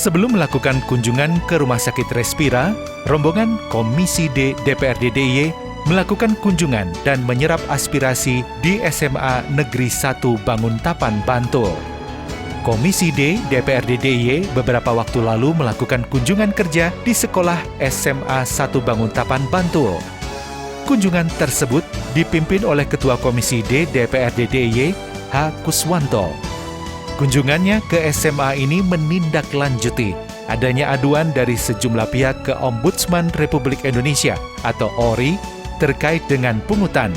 Sebelum melakukan kunjungan ke Rumah Sakit Respira, rombongan Komisi D DPRD DIY melakukan kunjungan dan menyerap aspirasi di SMA Negeri 1 Banguntapan, Bantul. Komisi D DPRD DIY beberapa waktu lalu melakukan kunjungan kerja di sekolah SMA 1 Banguntapan, Bantul. Kunjungan tersebut dipimpin oleh Ketua Komisi D DPRD DIY, H. Kuswanto. Kunjungannya ke SMA ini menindaklanjuti adanya aduan dari sejumlah pihak ke Ombudsman Republik Indonesia atau ORI terkait dengan pungutan.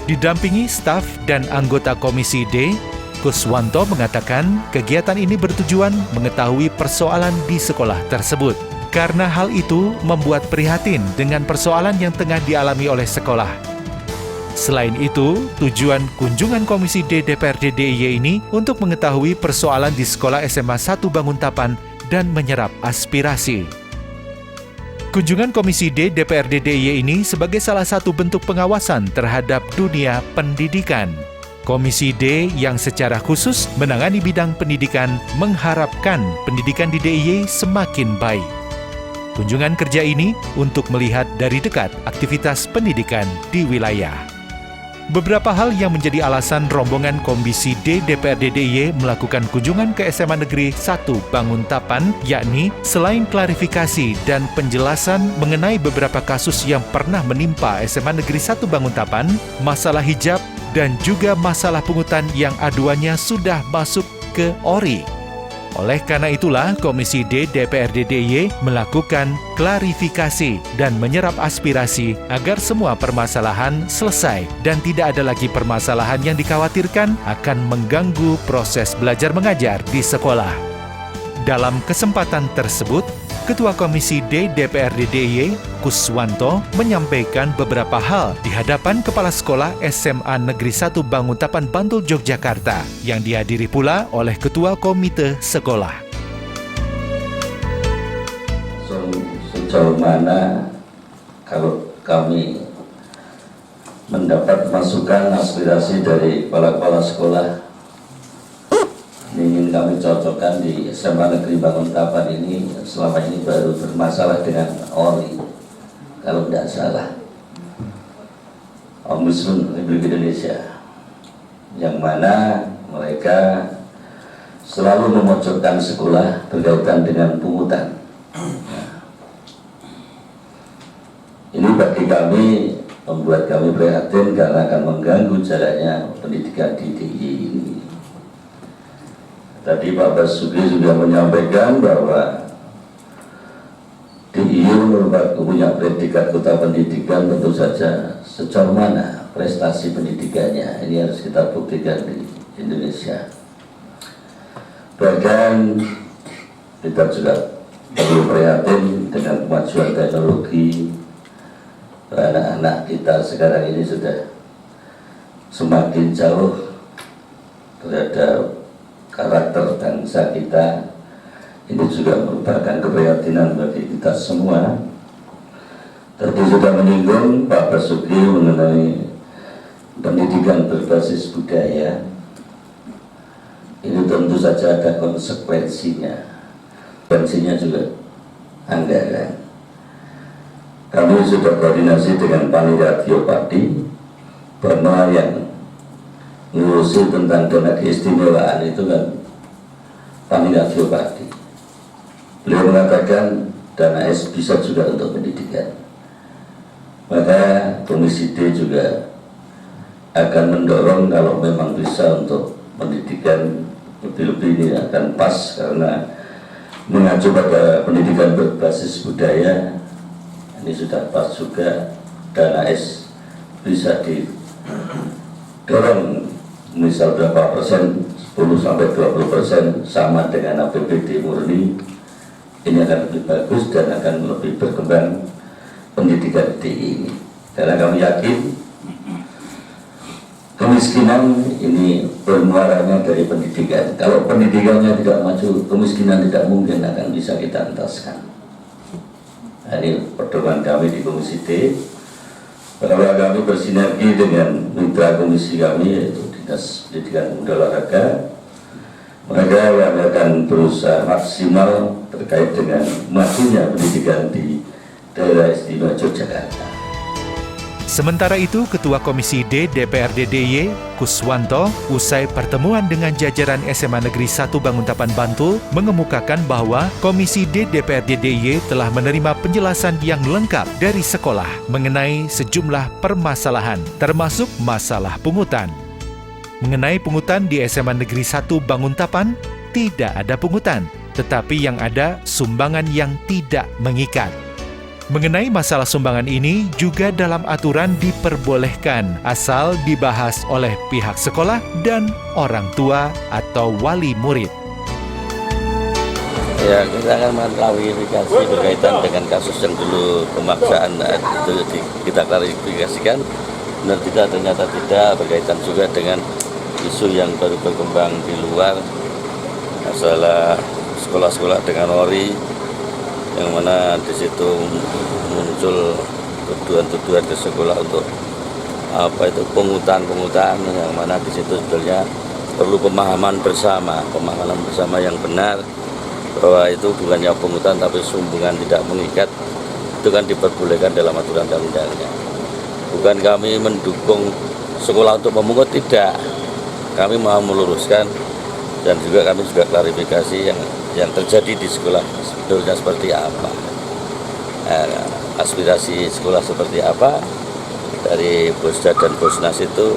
Didampingi staf dan anggota Komisi D, Kuswanto mengatakan kegiatan ini bertujuan mengetahui persoalan di sekolah tersebut. Karena hal itu membuat prihatin dengan persoalan yang tengah dialami oleh sekolah. Selain itu, tujuan kunjungan Komisi D DPRD DIY ini untuk mengetahui persoalan di sekolah SMA 1 Banguntapan dan menyerap aspirasi. Kunjungan Komisi D DPRD DIY ini sebagai salah satu bentuk pengawasan terhadap dunia pendidikan. Komisi D yang secara khusus menangani bidang pendidikan mengharapkan pendidikan di DIY semakin baik. Kunjungan kerja ini untuk melihat dari dekat aktivitas pendidikan di wilayah. Beberapa hal yang menjadi alasan rombongan Komisi D DPRD DIY melakukan kunjungan ke SMA Negeri 1 Banguntapan, yakni selain klarifikasi dan penjelasan mengenai beberapa kasus yang pernah menimpa SMA Negeri 1 Banguntapan, masalah hijab, dan juga masalah pungutan yang aduannya sudah masuk ke ORI. Oleh karena itulah, Komisi D DPRD DIY melakukan klarifikasi dan menyerap aspirasi agar semua permasalahan selesai dan tidak ada lagi permasalahan yang dikhawatirkan akan mengganggu proses belajar mengajar di sekolah. Dalam kesempatan tersebut, Ketua Komisi D DPRD DIY, Kuswanto, menyampaikan beberapa hal di hadapan Kepala Sekolah SMA Negeri 1 Banguntapan, Bantul, Yogyakarta, yang dihadiri pula oleh Ketua Komite Sekolah. Sejauh mana kalau kami mendapat masukan aspirasi dari kepala-kepala sekolah ingin kami cocokkan di SMA Negeri Banguntapan ini, selama ini baru bermasalah dengan ORI kalau tidak salah, Ombudsman Republik Indonesia, yang mana mereka selalu memojokkan sekolah berkaitan dengan pungutan. Ini bagi kami membuat kami prihatin karena akan mengganggu jalannya pendidikan di DIY ini. Tadi Pak Basuki sudah menyampaikan bahwa DIY merupakan punya predikat kota pendidikan, tentu saja sejauh mana prestasi pendidikannya ini harus kita buktikan di Indonesia. Bahkan kita juga perlu prihatin dengan kemajuan teknologi. Anak-anak kita sekarang ini sudah semakin jauh terhadap karakter bangsa kita. Ini juga merupakan keprihatinan bagi kita semua. Tadi sudah menyinggung Pak Basuki mengenai pendidikan berbasis budaya. Ini tentu saja ada konsekuensinya. Konsekuensinya juga anggaran. Kami sudah koordinasi dengan Panitia Geopadi bahwa yang ngurusi tentang dana keistimewaan itu kan Panitia Geopadi. Beliau mengatakan dana S bisa juga untuk pendidikan. Maka Komisi D juga akan mendorong kalau memang bisa untuk pendidikan lebih-lebih ini akan pas, karena mengacu pada pendidikan berbasis budaya ini sudah pas juga dana S bisa didorong. Misal berapa persen, 10-20% sama dengan APBD murni, ini akan lebih bagus dan akan lebih berkembang pendidikan DIY ini. Karena kami yakin kemiskinan ini bermuaranya dari pendidikan. Kalau pendidikannya tidak maju, kemiskinan tidak mungkin akan bisa kita entaskan. Nah, ini pedoman kami di Komisi D. Bahwa kami bersinergi dengan mitra komisi kami, yaitu Dinas Pendidikan Pemuda Olahraga, Mereka yang akan berusaha maksimal terkait dengan majunya pendidikan di daerah istimewa Yogyakarta. Sementara itu, Ketua Komisi D DPRD DIY, Kuswanto, usai pertemuan dengan jajaran SMA Negeri 1 Banguntapan Bantul, mengemukakan bahwa Komisi D DPRD DIY telah menerima penjelasan yang lengkap dari sekolah mengenai sejumlah permasalahan, termasuk masalah pungutan. Mengenai pungutan di SMA Negeri 1 Banguntapan, tidak ada pungutan, tetapi yang ada sumbangan yang tidak mengikat. Mengenai masalah sumbangan ini juga dalam aturan diperbolehkan asal dibahas oleh pihak sekolah dan orang tua atau wali murid. Ya, kita akan mengklarifikasi berkaitan dengan kasus yang dulu pemaksaan itu kita klarifikasikan benar tidak, ternyata tidak, berkaitan juga dengan isu yang baru berkembang di luar masalah sekolah-sekolah dengan ori, yang mana di situ muncul tuduhan-tuduhan ke sekolah untuk pungutan, yang mana di situ sebenarnya perlu pemahaman bersama yang benar bahwa itu bukannya pungutan tapi sumbangan tidak mengikat, itu kan diperbolehkan dalam aturan undang-undangnya. Bukan kami mendukung sekolah untuk memungut, tidak. Kami mau meluruskan dan juga kami juga klarifikasi yang terjadi di sekolah sebetulnya seperti apa, aspirasi sekolah seperti apa. Dari Bosda dan Bosnas itu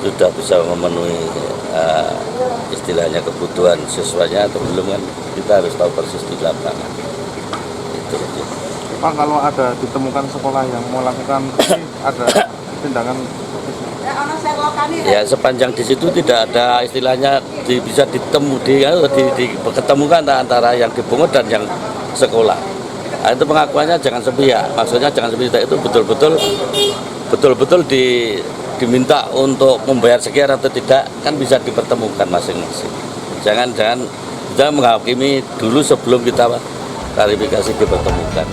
sudah bisa memenuhi istilahnya kebutuhan siswanya atau belum, kan kita harus tahu persis di lapangan. Itu. Pak, kalau ada ditemukan sekolah yang melakukan ada tindakan ya, sepanjang di situ tidak ada istilahnya bisa diketemukan antara yang dipungut dan yang sekolah. Nah, itu pengakuannya jangan sepihak. Maksudnya jangan sepihak itu betul-betul diminta untuk membayar sekian atau tidak, kan bisa dipertemukan masing-masing. Jangan menghakimi dulu sebelum kita klarifikasi dipertemukan.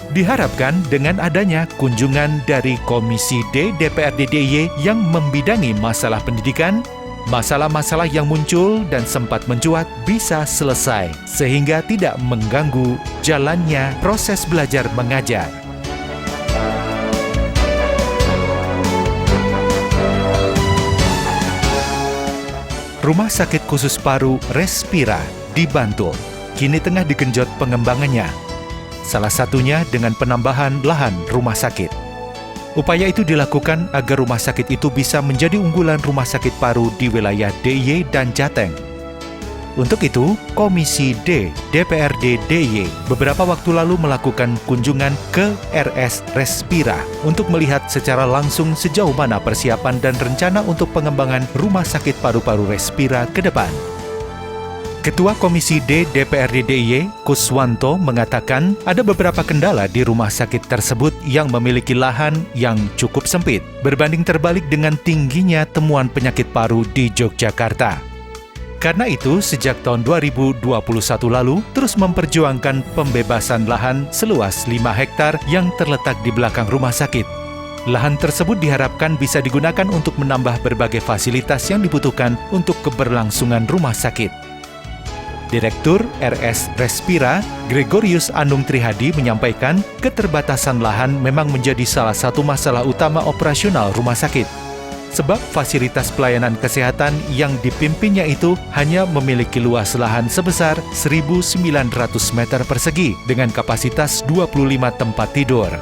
Diharapkan dengan adanya kunjungan dari Komisi D DPRD DIY yang membidangi masalah pendidikan, masalah-masalah yang muncul dan sempat mencuat bisa selesai sehingga tidak mengganggu jalannya proses belajar mengajar. Rumah Sakit Khusus Paru Respira di Bantul kini tengah digenjot pengembangannya. Salah satunya dengan penambahan lahan rumah sakit. Upaya itu dilakukan agar rumah sakit itu bisa menjadi unggulan rumah sakit paru di wilayah DIY dan Jateng. Untuk itu, Komisi D DPRD DIY beberapa waktu lalu melakukan kunjungan ke RS Respira untuk melihat secara langsung sejauh mana persiapan dan rencana untuk pengembangan rumah sakit paru-paru Respira ke depan. Ketua Komisi D DPRD DIY, Kuswanto, mengatakan ada beberapa kendala di rumah sakit tersebut yang memiliki lahan yang cukup sempit, berbanding terbalik dengan tingginya temuan penyakit paru di Yogyakarta. Karena itu, sejak tahun 2021 lalu, terus memperjuangkan pembebasan lahan seluas 5 hektar yang terletak di belakang rumah sakit. Lahan tersebut diharapkan bisa digunakan untuk menambah berbagai fasilitas yang dibutuhkan untuk keberlangsungan rumah sakit. Direktur RS Respira, Gregorius Anung Trihadi, menyampaikan keterbatasan lahan memang menjadi salah satu masalah utama operasional rumah sakit. Sebab fasilitas pelayanan kesehatan yang dipimpinnya itu hanya memiliki luas lahan sebesar 1.900 meter persegi dengan kapasitas 25 tempat tidur.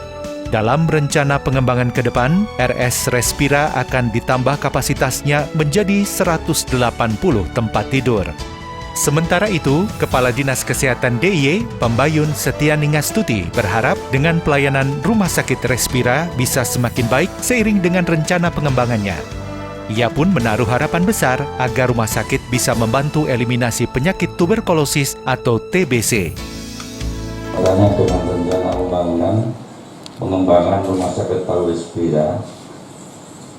Dalam rencana pengembangan ke depan, RS Respira akan ditambah kapasitasnya menjadi 180 tempat tidur. Sementara itu, Kepala Dinas Kesehatan DIY, Pembayun Setianingastuti, berharap dengan pelayanan Rumah Sakit Respira bisa semakin baik seiring dengan rencana pengembangannya. Ia pun menaruh harapan besar agar rumah sakit bisa membantu eliminasi penyakit tuberkulosis atau TBC. Karena dengan rencana pembangunan pengembangan Rumah Sakit Paru Respira,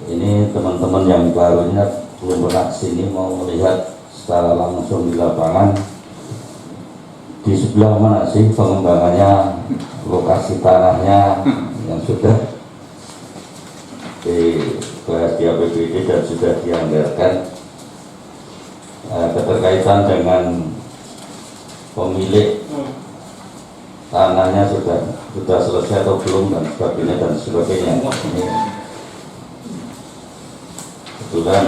ini teman-teman yang barunya belum pernah sini mau melihat secara langsung di lapangan di sebelah mana sih pengembangannya, lokasi tanahnya yang sudah dibahas di APBD dan sudah dianggarkan. keterkaitan dengan pemilik tanahnya sudah selesai atau belum dan sebagainya. Ini kebetulan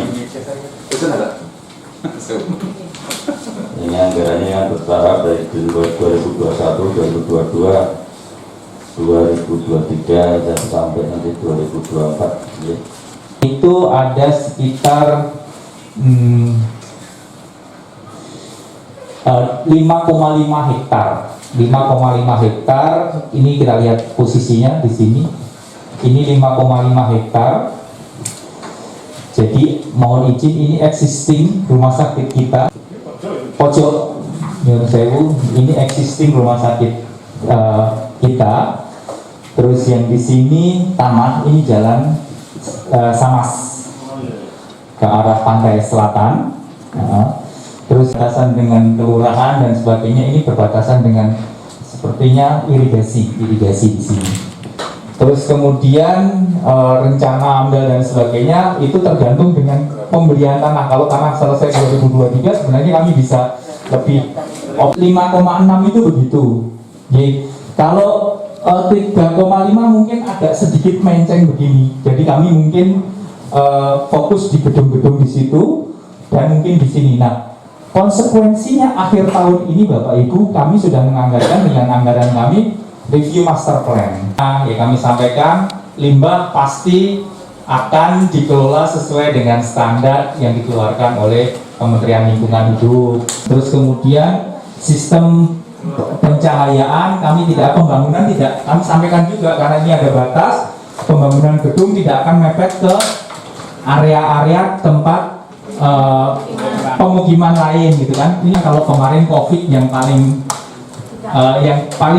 ini anggarannya yang bertahap dari 2021, 2022, 2023 dan sampai nanti 2024. Ya. Itu ada sekitar 5,5 hektar. 5,5 hektar. Ini kita lihat posisinya di sini. Ini 5,5 hektar. Jadi mohon izin, ini existing rumah sakit kita. Pojok Nyun Sewu, ini existing rumah sakit kita. Terus yang di sini taman, ini jalan Samas ke arah pantai selatan. Terus berbatasan dengan kelurahan dan sebagainya, ini berbatasan dengan sepertinya irigasi di sini. Terus kemudian rencana AMDAL dan sebagainya itu tergantung dengan pembelian tanah. Kalau tanah selesai 2023 sebenarnya kami bisa lebih 5,6 itu begitu. Jadi kalau 3,5 mungkin agak sedikit menceng begini. Jadi kami mungkin fokus di gedung-gedung di situ dan mungkin di sini. Nah, konsekuensinya akhir tahun ini Bapak Ibu kami sudah menganggarkan dengan anggaran kami review master plan. Nah, ya kami sampaikan limbah pasti akan dikelola sesuai dengan standar yang dikeluarkan oleh Kementerian Lingkungan Hidup. Terus kemudian sistem pencahayaan kami tidak, pembangunan tidak, kami sampaikan juga karena ini ada batas, pembangunan gedung tidak akan mepet ke area-area tempat pemukiman lain gitu kan. Ini kalau kemarin COVID yang paling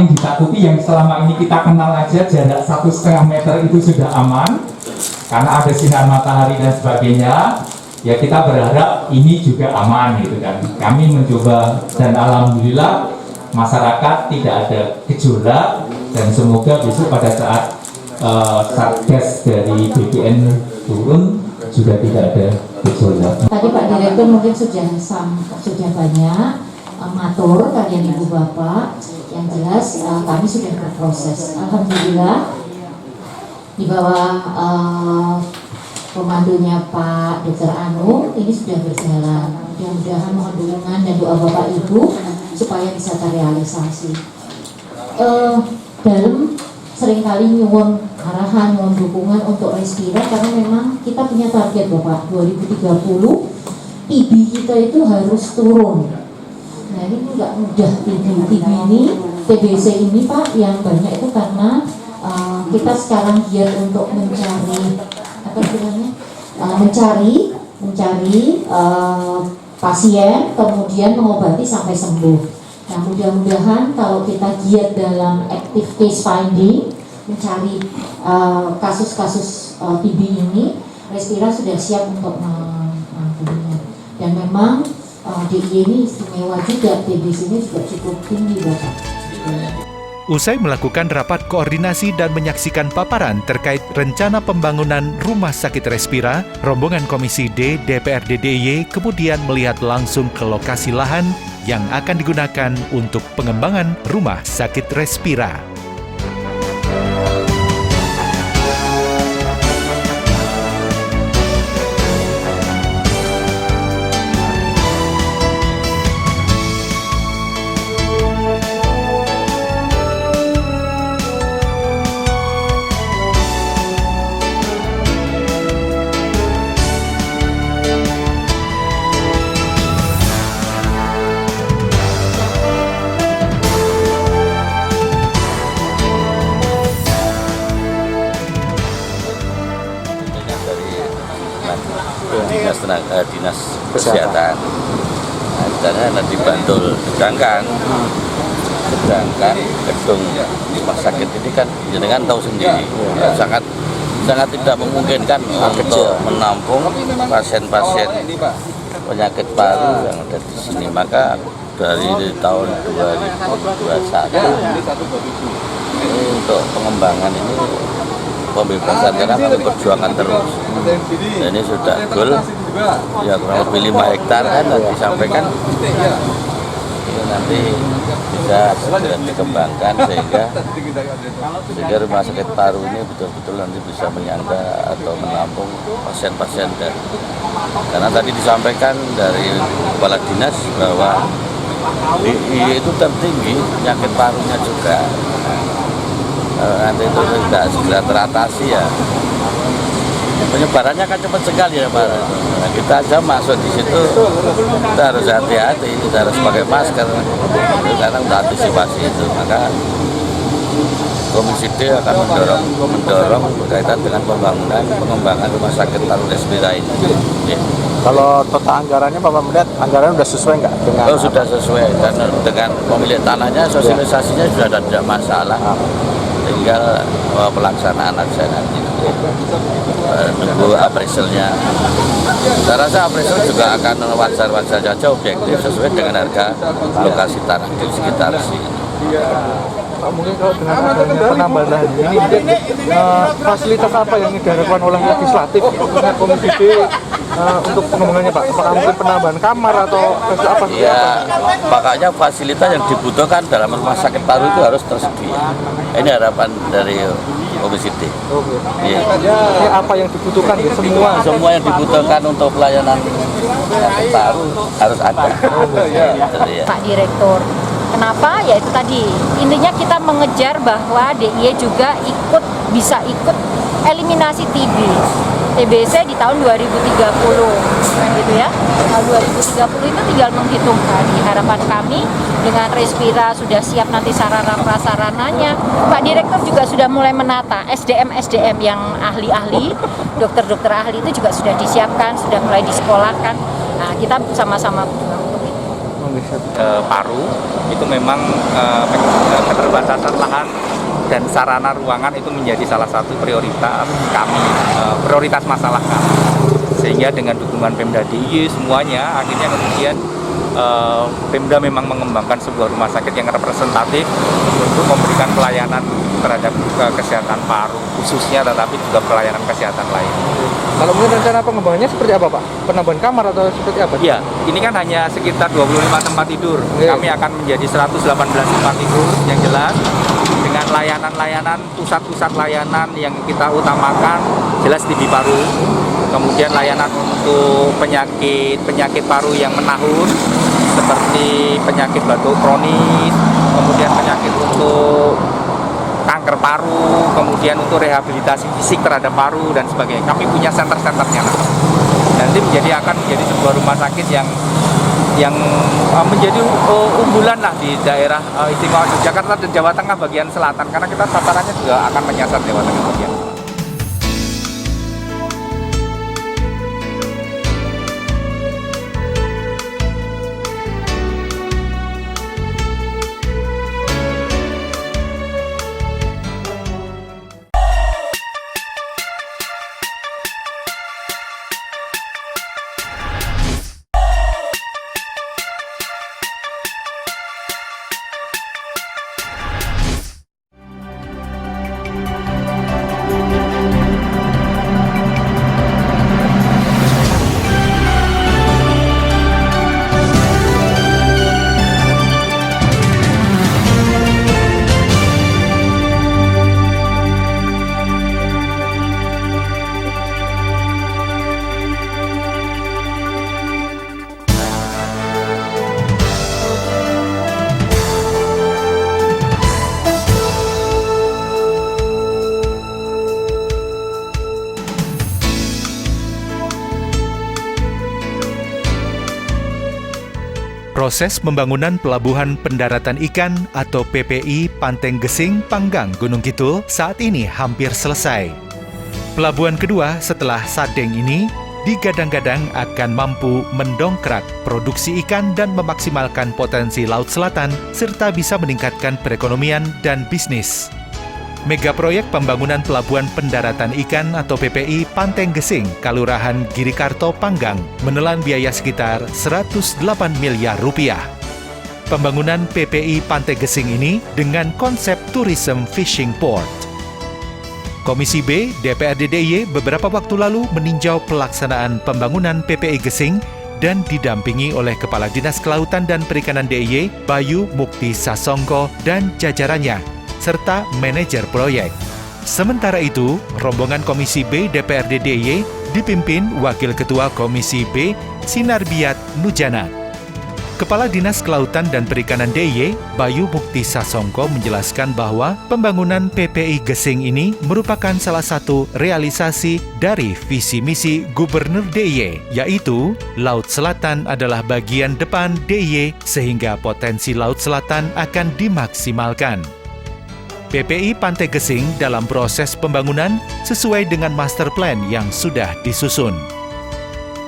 ditakuti, yang selama ini kita kenal aja jarak 1,5 meter itu sudah aman karena ada sinar matahari dan sebagainya. Ya kita berharap ini juga aman gitu kan. Kami mencoba dan alhamdulillah masyarakat tidak ada gejolak dan semoga besok pada saat satgas dari BPN turun juga tidak ada gejolak. Tadi Pak Direktur mungkin sudah banyak matur kalian Ibu Bapak. Yang jelas kami sudah berproses. Alhamdulillah di bawah pemandunya Pak Dr. Anu ini sudah berjalan. Mudah-mudahan mohon dukungan dan doa Bapak Ibu supaya bisa terrealisasi. Dalam seringkali nyuwun arahan, nyuwun dukungan untuk Respira karena memang kita punya target Bapak 2030 TB kita itu harus turun. Nah ini nggak mudah TB ini, TBC ini Pak yang banyak itu karena kita sekarang giat untuk mencari apa istilahnya, mencari pasien kemudian mengobati sampai sembuh. Nah mudah-mudahan kalau kita giat dalam active case finding mencari kasus-kasus TB ini, Respira sudah siap untuk menanggulanginya. Dan memang DIY ini istimewa juga, TBC ini juga cukup tinggi Bapak. Usai melakukan rapat koordinasi dan menyaksikan paparan terkait rencana pembangunan Rumah Sakit Respira, rombongan Komisi D DPRD DIY kemudian melihat langsung ke lokasi lahan yang akan digunakan untuk pengembangan Rumah Sakit Respira. Dinas Kesehatan. Nah, nanti Bantul, sedangkan gedung rumah sakit ini kan jenengan tahu sendiri sangat tidak memungkinkan untuk menampung pasien-pasien penyakit paru yang ada di sini. Maka dari tahun 2021 ini untuk pengembangan ini pembebasan karena kami perjuangan terus. Nah, ini sudah goal ya kurang lebih 5 hektar kan disampaikan ya, nanti bisa segera dikembangkan sehingga rumah sakit paru ini betul-betul nanti bisa menyangga atau menampung pasien-pasien karena tadi disampaikan dari kepala dinas bahwa DIY itu tertinggi penyakit parunya juga. Nanti itu tidak segera teratasi ya. Penyebarannya kan cepat sekali ya Pak. Nah, kita aja masuk di situ kita harus hati-hati, kita harus pakai masker karena udah antisipasi itu. Maka Komisi D akan mendorong berkaitan dengan pengembangan rumah sakit Paru Respira ini. Ya. Kalau total anggarannya Bapak melihat anggarannya sudah sesuai nggak dengan? Oh sudah sesuai dan dengan pemilik tanahnya sosialisasinya sudah tidak masalah. Tinggal pelaksanaan aja nanti nunggu appraisalnya. Saya rasa appraisal juga akan wajar-wajar saja objektif sesuai dengan harga lokasi tanah di sekitar sini. Pak, mungkin kalau dengan adanya penambahan lahan ini mungkin fasilitas apa yang diharapkan oleh legislatif dengan Komisi D untuk pengembangannya Pak? Apakah mungkin penambahan kamar atau apa? Ya, makanya fasilitas yang dibutuhkan dalam rumah sakit paru itu harus tersedia. Ini harapan dari Komisi D. Oke. Ya. Ini apa yang dibutuhkan ya Semua yang dibutuhkan untuk pelayanan sakit paru harus ada. Ya. Pak Direktur. Kenapa? Ya itu tadi, intinya kita mengejar bahwa DIY juga bisa ikut eliminasi TB. TBC di tahun 2030, kan gitu ya. Tahun 2030 itu tinggal menghitungkan. Harapan kami dengan Respira sudah siap nanti sarana prasarananya. Pak Direktur juga sudah mulai menata SDM yang ahli-ahli, dokter-dokter ahli itu juga sudah disiapkan, sudah mulai disekolahkan. Nah, kita sama-sama Paru itu memang keterbatasan lahan dan sarana ruangan itu menjadi salah satu prioritas kami, prioritas masalah kami. Sehingga dengan dukungan Pemda DIY semuanya akhirnya kemudian Pemda memang mengembangkan sebuah rumah sakit yang representatif untuk memberikan pelayanan terhadap kesehatan paru khususnya, tetapi juga pelayanan kesehatan lain. Kalau mungkin rencana pengembangannya seperti apa Pak? Penambahan kamar atau seperti apa? Ya, ini kan hanya sekitar 25 tempat tidur. Kami akan menjadi 118 tempat tidur yang jelas dengan layanan-layanan, pusat-pusat layanan yang kita utamakan jelas TB paru. Kemudian layanan untuk penyakit paru yang menahun seperti penyakit batuk kronis, kemudian penyakit untuk kanker paru, kemudian untuk rehabilitasi fisik terhadap paru dan sebagainya. Kami punya center-centernya nanti akan menjadi sebuah rumah sakit yang menjadi unggulan lah di daerah istimewa Yogyakarta dan Jawa Tengah bagian selatan, karena kita sasarannya juga akan menyasar Jawa Tengah bagian. Proses pembangunan Pelabuhan Pendaratan Ikan atau PPI Panteng Gesing Panggang Gunung Kidul saat ini hampir selesai. Pelabuhan kedua setelah Sadeng ini digadang-gadang akan mampu mendongkrak produksi ikan dan memaksimalkan potensi Laut Selatan serta bisa meningkatkan perekonomian dan bisnis. Mega proyek pembangunan Pelabuhan Pendaratan Ikan atau PPI Panteng Gesing, Kalurahan Girikarto Panggang menelan biaya sekitar 108 miliar rupiah. Pembangunan PPI Panteng Gesing ini dengan konsep Tourism Fishing Port. Komisi B DPRD DIY beberapa waktu lalu meninjau pelaksanaan pembangunan PPI Gesing dan didampingi oleh Kepala Dinas Kelautan dan Perikanan DIY Bayu Mukti Sasongko dan jajarannya, serta manajer proyek. Sementara itu, rombongan Komisi B DPRD DIY dipimpin Wakil Ketua Komisi B Sinarbiat Nujana. Kepala Dinas Kelautan dan Perikanan DIY Bayu Mukti Sasongko menjelaskan bahwa pembangunan PPI Gesing ini merupakan salah satu realisasi dari visi misi Gubernur DIY, yaitu Laut Selatan adalah bagian depan DIY sehingga potensi Laut Selatan akan dimaksimalkan. PPI Pantai Gesing dalam proses pembangunan sesuai dengan master plan yang sudah disusun.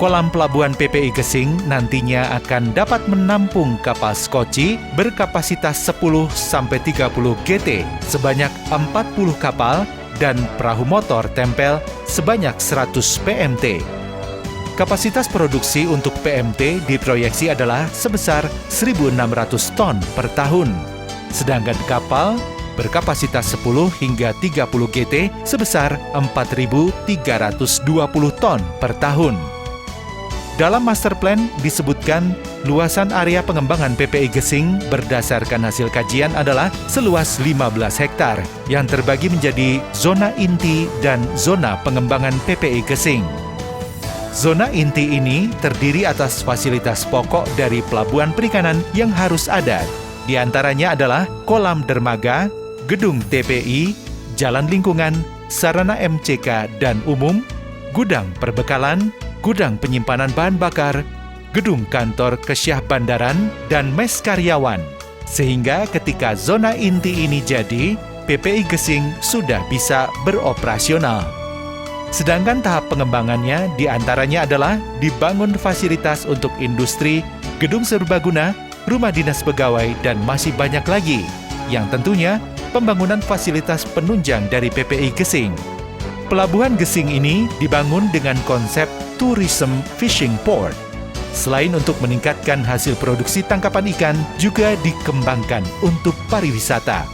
Kolam pelabuhan PPI Gesing nantinya akan dapat menampung kapal skoci berkapasitas 10-30 GT sebanyak 40 kapal dan perahu motor tempel sebanyak 100 PMT. Kapasitas produksi untuk PMT diproyeksi adalah sebesar 1.600 ton per tahun, sedangkan kapal berkapasitas 10 hingga 30 GT sebesar 4.320 ton per tahun. Dalam master plan disebutkan luasan area pengembangan PPI Gesing berdasarkan hasil kajian adalah seluas 15 hektar yang terbagi menjadi zona inti dan zona pengembangan PPI Gesing. Zona inti ini terdiri atas fasilitas pokok dari pelabuhan perikanan yang harus ada. Di antaranya adalah kolam dermaga, gedung TPI, jalan lingkungan, sarana MCK dan umum, gudang perbekalan, gudang penyimpanan bahan bakar, gedung kantor Kesyah Bandaran, dan mes karyawan. Sehingga ketika zona inti ini jadi, PPI Gesing sudah bisa beroperasional. Sedangkan tahap pengembangannya diantaranya adalah dibangun fasilitas untuk industri, gedung serbaguna, rumah dinas pegawai, dan masih banyak lagi, yang tentunya pembangunan fasilitas penunjang dari PPI Gesing. Pelabuhan Gesing ini dibangun dengan konsep Tourism Fishing Port. Selain untuk meningkatkan hasil produksi tangkapan ikan, juga dikembangkan untuk pariwisata.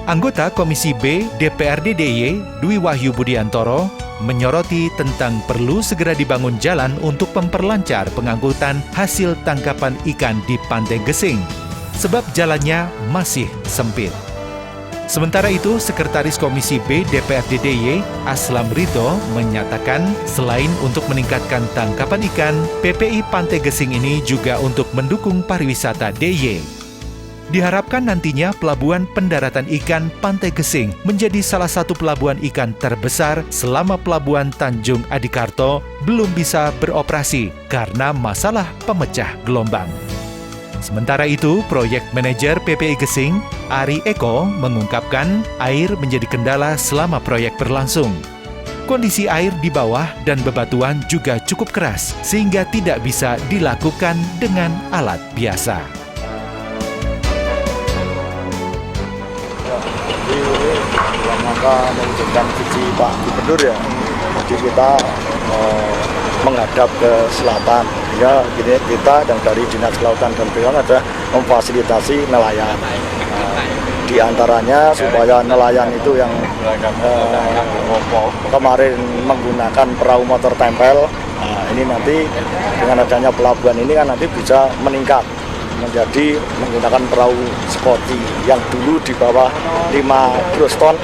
Anggota Komisi B DPRD DIY Dwi Wahyu Budiantoro menyoroti tentang perlu segera dibangun jalan untuk memperlancar pengangkutan hasil tangkapan ikan di Pantai Gesing, sebab jalannya masih sempit. Sementara itu, Sekretaris Komisi B DPRD DIY Aslam Rito menyatakan selain untuk meningkatkan tangkapan ikan, PPI Pantai Gesing ini juga untuk mendukung pariwisata DIY. Diharapkan nantinya pelabuhan pendaratan ikan Pantai Gesing menjadi salah satu pelabuhan ikan terbesar selama pelabuhan Tanjung Adikarto belum bisa beroperasi karena masalah pemecah gelombang. Sementara itu, proyek manajer PPI Gesing, Ari Eko, mengungkapkan air menjadi kendala selama proyek berlangsung. Kondisi air di bawah dan bebatuan juga cukup keras, sehingga tidak bisa dilakukan dengan alat biasa. Jadi ini dalam rangka mewujudkan visi Pak Gubernur ya, jadi kita menghadap ke selatan. Ya, kita dan dari Dinas Kelautan dan Perikanan ada memfasilitasi nelayan. Di antaranya supaya nelayan itu yang kemarin menggunakan perahu motor tempel, ini nanti dengan adanya pelabuhan ini kan nanti bisa meningkat menjadi menggunakan perahu skoci yang dulu di bawah 5 gross ton,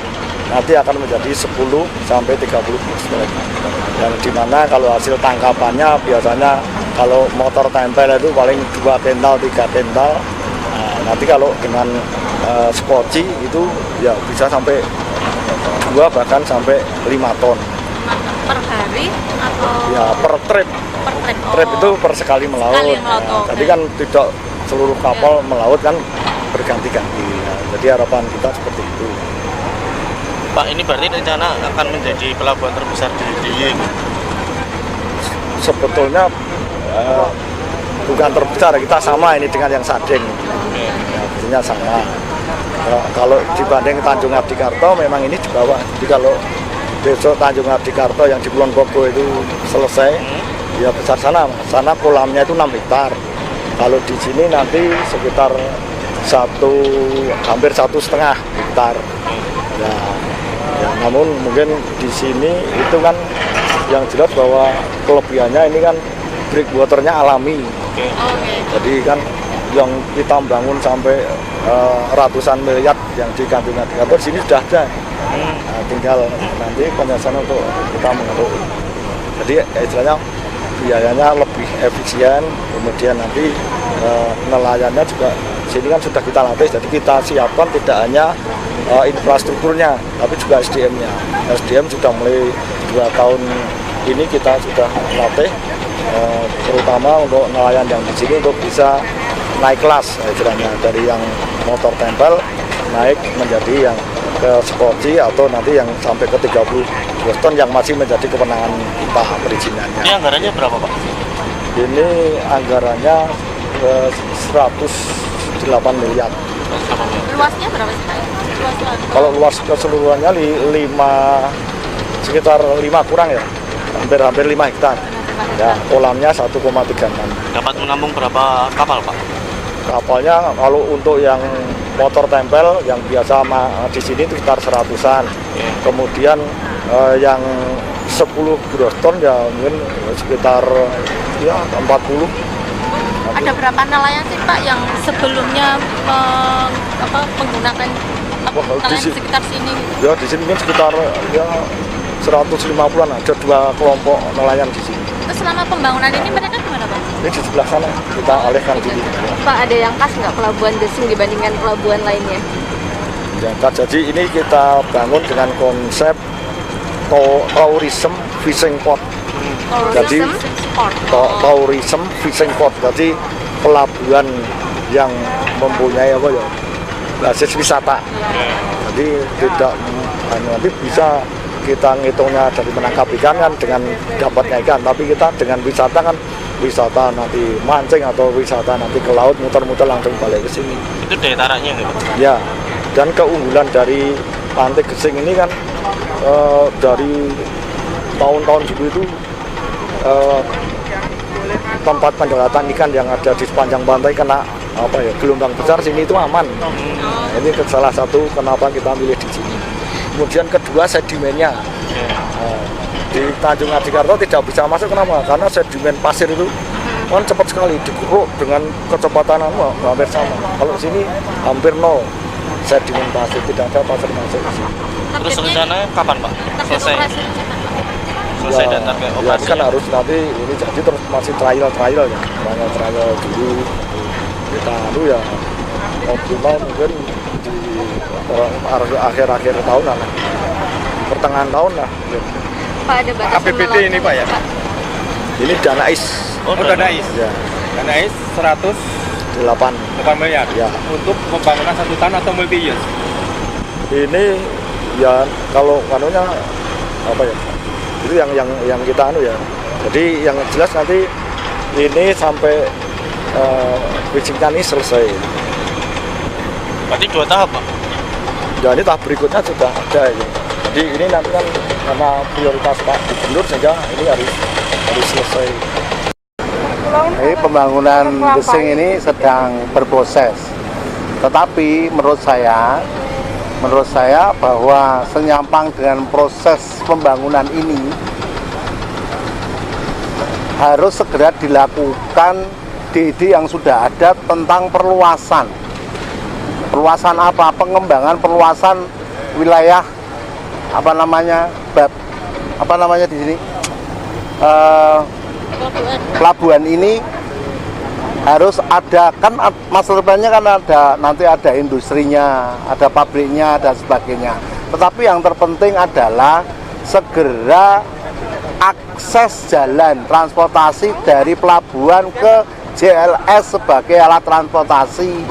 nanti akan menjadi 10 sampai 30 gross ton. Yang dimana kalau hasil tangkapannya biasanya kalau motor tempel itu paling 2 kental, 3 kental. Nah, nanti kalau dengan skoci itu ya bisa sampai 2 bahkan sampai 5 ton. Per hari atau? Ya per trip. Per trip. Trip itu per sekali melaut. Jadi kan tidak seluruh kapal melaut kan berganti-ganti. Nah, jadi harapan kita seperti itu. Pak, ini berarti rencana akan menjadi pelabuhan terbesar di DIY? Sebetulnya bukan terbesar, kita sama ini dengan yang Sadeng. Ya, artinya sama. Kalau dibanding Tanjung Adikarto memang ini di bawah. Jadi kalau besok Tanjung Adikarto yang di Kulon Progo itu selesai, ya besar sana kolamnya itu 6 hektar. Kalau di sini nanti sekitar hampir 1,5 hektar. Ya, Ya, namun mungkin di sini itu kan yang jelas bahwa kelebihannya ini kan breakwaternya alami. Jadi kan yang kita bangun sampai ratusan miliar yang di kantung navigator sini sudah ada. Nah, tinggal nanti penyelesaian untuk kita mengeruk. Jadi istilahnya biayanya lebih efisien, kemudian nanti nelayannya juga sini kan sudah kita latih, jadi kita siapkan tidak hanya infrastrukturnya, tapi juga SDM-nya. SDM sudah mulai 2 tahun ini kita sudah latih, terutama untuk nelayan yang di sini untuk bisa naik kelas, istilahnya dari yang motor tempel naik menjadi yang ke skoci atau nanti yang sampai ke 30 ton yang masih menjadi kewenangan kita perizinannya. Ini anggarannya berapa, Pak? Ini anggarannya 108 miliar. Luasnya berapa sih, Pak? Kalau luas keseluruhannya sekitar 5 kurang ya, hampir 5 hektar. Ya, kolamnya 1,36. Dapat menampung berapa kapal, Pak? Kapalnya kalau untuk yang motor tempel yang biasa di sini itu sekitar 100-an. Kemudian yang 10 gross ton ya mungkin sekitar ya 40. Ada berapa nelayan sih, Pak, yang sebelumnya menggunakan nelayan di sekitar sini? Ya di sini mungkin sekitar ya 150-an, ada 2 kelompok nelayan di sini. Terus selama pembangunan ini mereka gimana, Pak? Ini di sebelah sana kita alihkan dulu. Pak, ada yang khas nggak pelabuhan Desing dibandingkan pelabuhan lainnya? Ya, jadi ini kita bangun dengan konsep tourism fishing port. Jadi tourism fishing port, jadi pelabuhan yang mempunyai apa ya, basis wisata. Jadi tidak nanti bisa kita ngitungnya dari menangkap ikan kan dengan dapatnya ikan, tapi kita dengan wisata kan wisata nanti mancing atau wisata nanti ke laut muter-muter langsung balik ke sini. Itu daya tariknya nggak, Pak? Ya, dan keunggulan dari Pantai Gesing ini kan dari tahun-tahun dulu itu tempat pendaratan ikan yang ada di sepanjang pantai kena gelombang besar, sini itu aman. Ini salah satu kenapa kita milih di sini. Kemudian kedua sedimennya. Di Tanjung Adikarto tidak bisa masuk, kenapa? Karena sedimen pasir itu kan cepat sekali dikeruk dengan kecepatan hampir sama. Kalau sini hampir nol sedimen pasir, tidak ada pasir masuk ke sini. Terus rencananya kapan, Pak? Selesai Ya, dan target ya operasi? kan harus nanti ini jadi terus masih trial ya, trial dulu kita ya optimal mungkin di akhir tahun lah, pertengahan tahun lah. Pak, ada batas APBD ini, Pak, ya? Ini dana is. Oh, dana is. Ya. Dana is 108 miliar. Ya. Untuk pembangunan 1 tahun atau multi years? Ini ya kalau kanunya apa ya? Itu yang kita anu ya. Jadi yang jelas nanti ini sampai bridging-nya ini selesai. Berarti 2 tahap, Pak? Ya ini tahap berikutnya sudah ada ya. Jadi ini nanti kan karena prioritas Pak Gubernur sehingga ini harus selesai. Ini pembangunan Gesing ini sedang berproses. Tetapi menurut saya bahwa senyampang dengan proses pembangunan ini harus segera dilakukan DD yang sudah ada tentang perluasan. Perluasan apa? Pengembangan perluasan wilayah di sini pelabuhan ini harus ada, kan master plan-nya kan nanti ada industrinya, ada pabriknya dan sebagainya. Tetapi yang terpenting adalah segera akses jalan transportasi dari pelabuhan ke JLS sebagai alat transportasi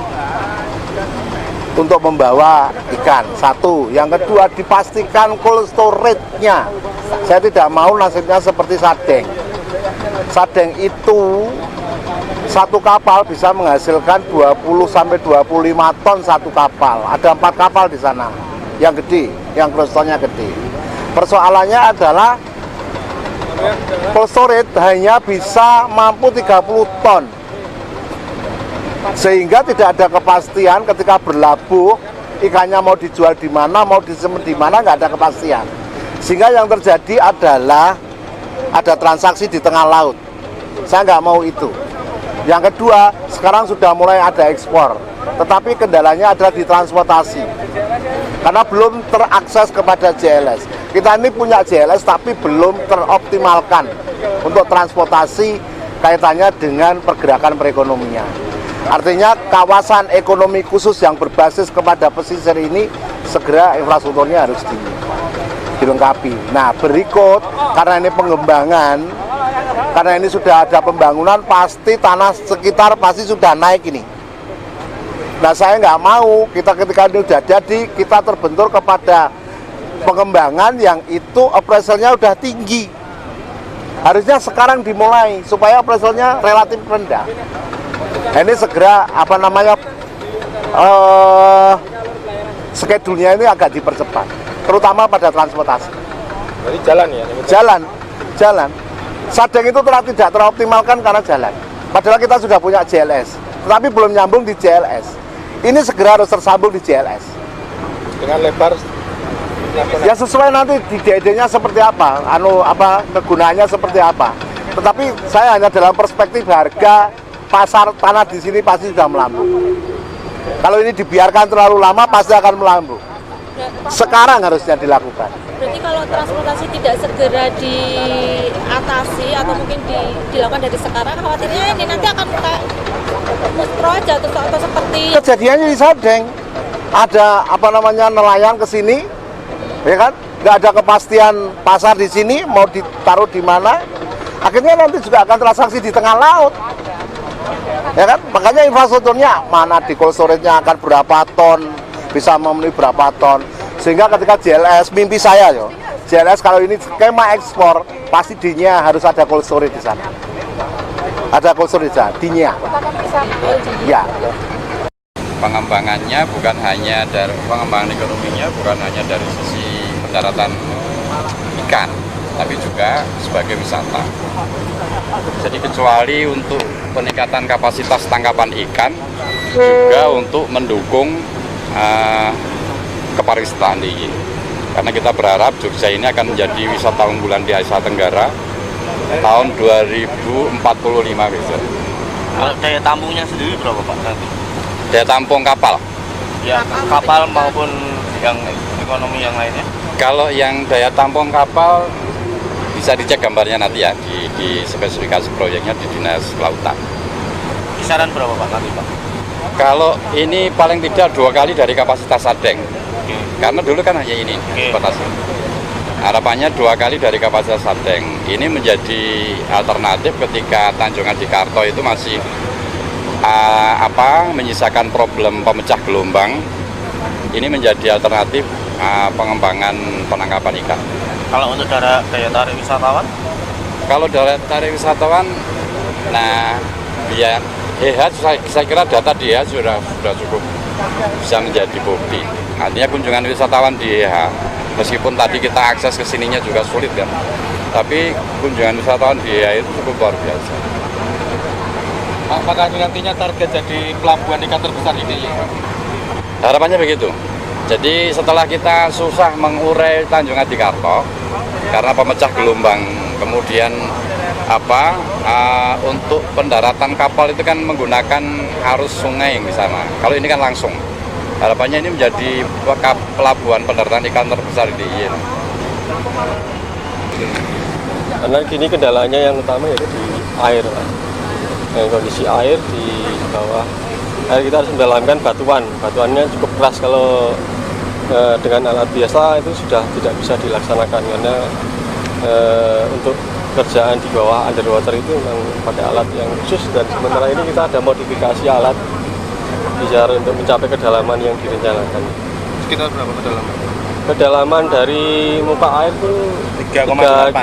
untuk membawa ikan. Satu, yang kedua dipastikan cold storage-nya. Saya tidak mau nasibnya seperti Sadeng. Sadeng itu satu kapal bisa menghasilkan 20-25 ton satu kapal. Ada 4 kapal di sana yang gede, yang cold storage-nya gede. Persoalannya adalah cold storage hanya bisa mampu 30 ton. Sehingga tidak ada kepastian ketika berlabuh ikannya mau dijual di mana, mau disemen di mana, nggak ada kepastian. Sehingga yang terjadi adalah ada transaksi di tengah laut. Saya nggak mau itu. Yang kedua, sekarang sudah mulai ada ekspor, tetapi kendalanya adalah di transportasi. Karena belum terakses kepada JLS. Kita ini punya JLS tapi belum teroptimalkan untuk transportasi kaitannya dengan pergerakan perekonomian. Artinya kawasan ekonomi khusus yang berbasis kepada pesisir ini segera infrastrukturnya harus dilengkapi. Nah, berikut karena ini pengembangan, karena ini sudah ada pembangunan, pasti tanah sekitar pasti sudah naik ini. Nah, saya nggak mau kita ketika ini sudah jadi, kita terbentur kepada pengembangan yang itu appraisalnya udah tinggi. Harusnya sekarang dimulai supaya appraisalnya relatif rendah. Nah, ini segera schedule-nya ini agak dipercepat, terutama pada transportasi. Jadi jalan ya? Jalan. Sadeng itu tidak teroptimalkan karena jalan. Padahal kita sudah punya JLS, tetapi belum nyambung di JLS. Ini segera harus tersambung di JLS. Dengan lebar ya sesuai nanti di DED-nya seperti apa, kegunaannya seperti apa. Tetapi saya hanya dalam perspektif harga pasar tanah di sini pasti sudah melambung. Kalau ini dibiarkan terlalu lama pasti akan melambung. Sekarang harusnya dilakukan. Berarti kalau transportasi tidak segera diatasi atau mungkin dilakukan dari sekarang, khawatirnya ini nanti akan kayak muspro aja atau seperti kejadiannya di Sadeng. Ada nelayan ke sini, ya kan? Nggak ada kepastian pasar di sini mau ditaruh di mana. Akhirnya nanti juga akan transaksi di tengah laut. Ya kan? Makanya infrastrukturnya mana, di cold storage-nya akan berapa ton, bisa memenuhi berapa ton. Sehingga ketika JLS, mimpi saya JLS kalau ini skema ekspor, pasti D-nya harus ada cold storage di sana. Ada cold storage di sana, D-nya. Ya. Pengembangannya bukan hanya dari pengembangan ekonominya, bukan hanya dari sisi pendaratan ikan, tapi juga sebagai wisata. Jadi kecuali untuk peningkatan kapasitas tangkapan ikan, juga untuk mendukung kepariwisataan DIY. Karena kita berharap Jogja ini akan menjadi wisata unggulan di Asia Tenggara tahun 2045 bisa. Kalau daya tampungnya sendiri berapa Pak nanti? Daya tampung kapal? Ya, kapal maupun yang ekonomi yang lainnya? Kalau yang daya tampung kapal bisa dicek gambarnya nanti ya di spesifikasi proyeknya di Dinas Kelautan. Kisaran berapa Pak nanti Pak? Kalau ini paling tidak 2 kali dari kapasitas Sadeng. Karena dulu kan hanya ini batasi. Harapannya 2 kali dari kapasitas Sadeng. Ini menjadi alternatif ketika Tanjungan di Karto itu masih menyisakan problem pemecah gelombang. Ini menjadi alternatif pengembangan penangkapan ikan. Kalau untuk daya tarik wisatawan? Kalau daya tarik wisatawan, nah ya saya kira data DH sudah cukup bisa menjadi bukti. Artinya kunjungan wisatawan di DH, meskipun tadi kita akses ke sininya juga sulit kan, tapi kunjungan wisatawan di DH itu cukup luar biasa. Apakah nantinya target jadi pelabuhan ikan terbesar ini? Harapannya begitu. Jadi setelah kita susah mengurai Tanjungan di Karto karena pemecah gelombang, kemudian untuk pendaratan kapal itu kan menggunakan arus sungai yang di sana. Kalau ini kan langsung. Harapannya ini menjadi pelabuhan pendaratan ikan terbesar di DIY. Karena kini kendalanya yang utama yaitu di air. Kondisi air di bawah air kita harus mendalamkan batuannya cukup keras. Kalau dengan alat biasa itu sudah tidak bisa dilaksanakan karena untuk kerjaan di bawah underwater itu memang pakai alat yang khusus, dan sementara ini kita ada modifikasi alat biar untuk mencapai kedalaman yang direncanakan. Sekitar berapa kedalaman? Kedalaman dari muka air itu 3,8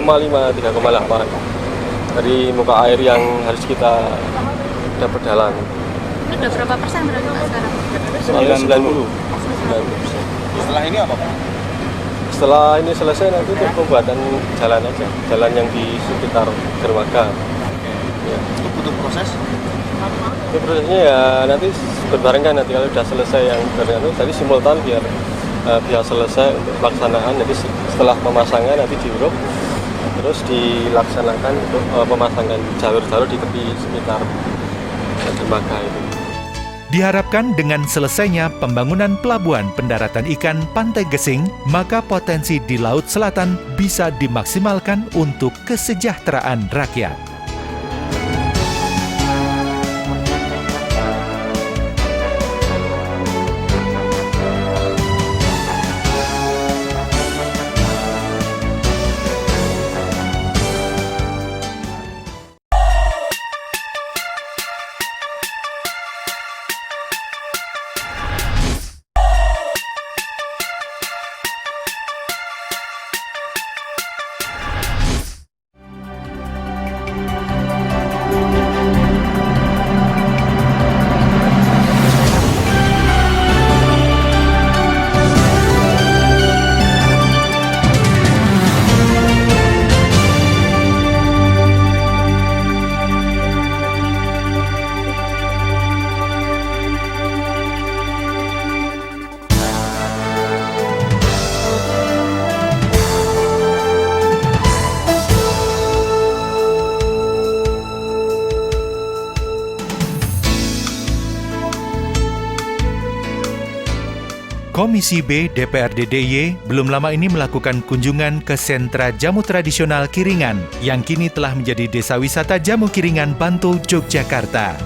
dari muka air yang harus kita perdalam. Ini udah berapa persen berarti Pak sekarang? 90%. Setelah ini apa Pak? Setelah ini selesai nanti untuk pembuatan jalan aja, jalan yang di sekitar dermaga. Ya. Itu butuh proses? Ini prosesnya ya nanti berbarengan, nanti kalau sudah selesai yang berbarengan tadi simultan biar selesai untuk pelaksanaan. Jadi setelah pemasangan nanti diuruk, terus dilaksanakan untuk pemasangan jalur-jalur di tepi sekitar dermaga itu. Diharapkan dengan selesainya pembangunan pelabuhan pendaratan ikan Pantai Gesing, maka potensi di Laut Selatan bisa dimaksimalkan untuk kesejahteraan rakyat. Komisi B DPRD DIY belum lama ini melakukan kunjungan ke sentra jamu tradisional Kiringan yang kini telah menjadi Desa Wisata Jamu Kiringan, Bantul, Yogyakarta.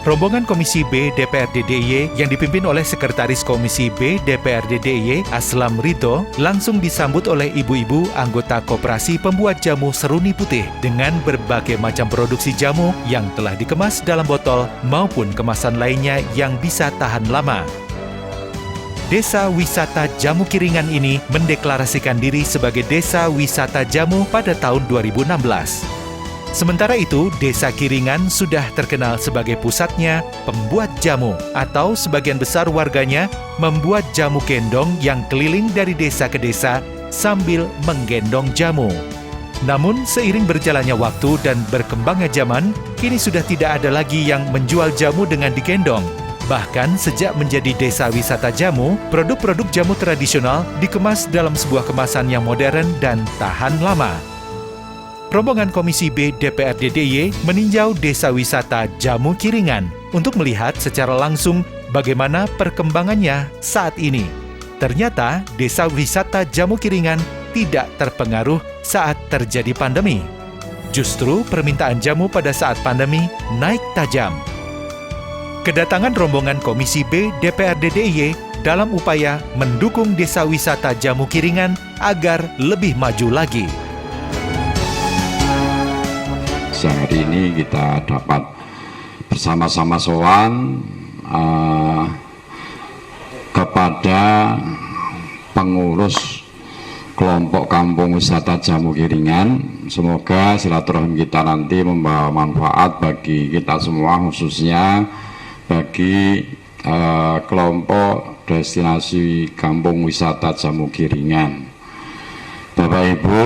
Rombongan Komisi B DPRD DIY yang dipimpin oleh Sekretaris Komisi B DPRD DIY Aslam Rito langsung disambut oleh ibu-ibu anggota Koperasi Pembuat Jamu Seruni Putih dengan berbagai macam produksi jamu yang telah dikemas dalam botol maupun kemasan lainnya yang bisa tahan lama. Desa Wisata Jamu Kiringan ini mendeklarasikan diri sebagai Desa Wisata Jamu pada tahun 2016. Sementara itu, Desa Kiringan sudah terkenal sebagai pusatnya pembuat jamu, atau sebagian besar warganya membuat jamu gendong yang keliling dari desa ke desa sambil menggendong jamu. Namun, seiring berjalannya waktu dan berkembangnya zaman, kini sudah tidak ada lagi yang menjual jamu dengan digendong. Bahkan sejak menjadi Desa Wisata Jamu, produk-produk jamu tradisional dikemas dalam sebuah kemasan yang modern dan tahan lama. Rombongan Komisi B DPRD DIY meninjau Desa Wisata Jamu Kiringan untuk melihat secara langsung bagaimana perkembangannya saat ini. Ternyata Desa Wisata Jamu Kiringan tidak terpengaruh saat terjadi pandemi. Justru permintaan jamu pada saat pandemi naik tajam. Kedatangan rombongan Komisi B DPRD DIY dalam upaya mendukung Desa Wisata Jamu Kiringan agar lebih maju lagi. Siang hari ini kita dapat bersama-sama sowan kepada pengurus kelompok Kampung Wisata Jamu Kiringan. Semoga silaturahmi kita nanti membawa manfaat bagi kita semua, khususnya bagi kelompok destinasi Kampung Wisata Jamu Kiringan. Bapak Ibu,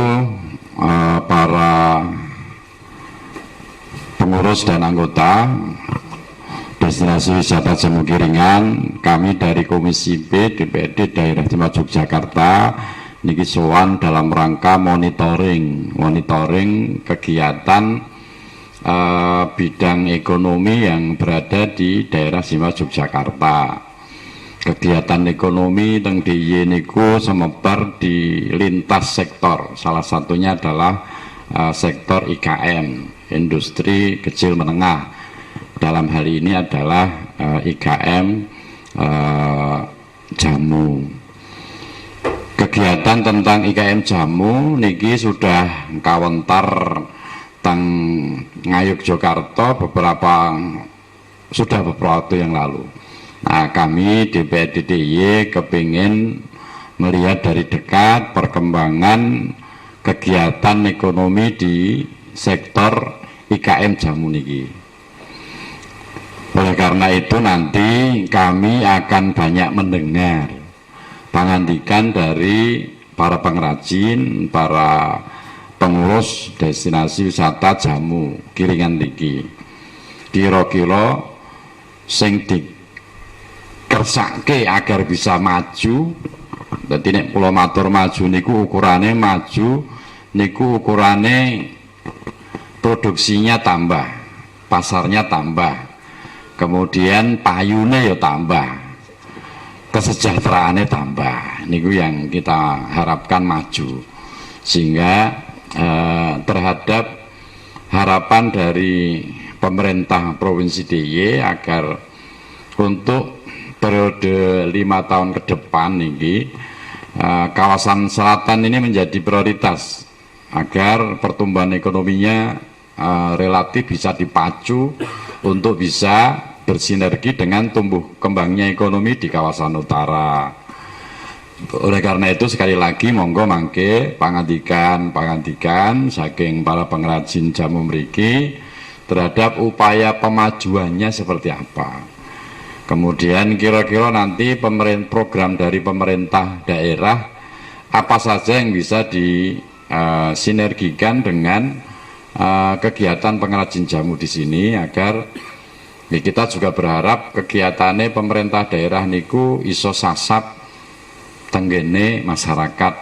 para pengurus dan anggota destinasi wisata Jamu Kiringan, kami dari Komisi B DPRD Daerah Istimewa Yogyakarta niki sowan dalam rangka monitoring kegiatan bidang ekonomi yang berada di daerah Istimewa Yogyakarta. Kegiatan ekonomi teng DIY niku semebar di lintas sektor. Salah satunya adalah sektor IKM, industri kecil menengah. Dalam hal ini adalah IKM jamu. Kegiatan tentang IKM jamu niki sudah kawentar tang Ngayog Jakarta beberapa waktu yang lalu. Nah, kami DPRD DIY kepingin melihat dari dekat perkembangan kegiatan ekonomi di sektor IKM jamu niki. Oleh karena itu nanti kami akan banyak mendengar pangandikan dari para pengrajin, para pengurus destinasi wisata Jamu Kiringan niki. kira-kira sing dikersake agar bisa maju. Dadi nek kula matur maju niku ukurane produksinya tambah, pasarnya tambah, kemudian payune ya tambah, kesejahteraannya tambah. Niku yang kita harapkan maju, sehingga terhadap harapan dari pemerintah Provinsi DIY agar untuk periode 5 tahun ke depan ini kawasan selatan ini menjadi prioritas agar pertumbuhan ekonominya relatif bisa dipacu untuk bisa bersinergi dengan tumbuh kembangnya ekonomi di kawasan utara. Oleh karena itu sekali lagi monggo mangke pangandikan saking para pengrajin jamu mriki terhadap upaya pemajuannya seperti apa. Kemudian kira-kira nanti program dari pemerintah daerah apa saja yang bisa disinergikan dengan kegiatan pengrajin jamu di sini, agar kita juga berharap kegiatannya pemerintah daerah niku iso sasap tenggene masyarakat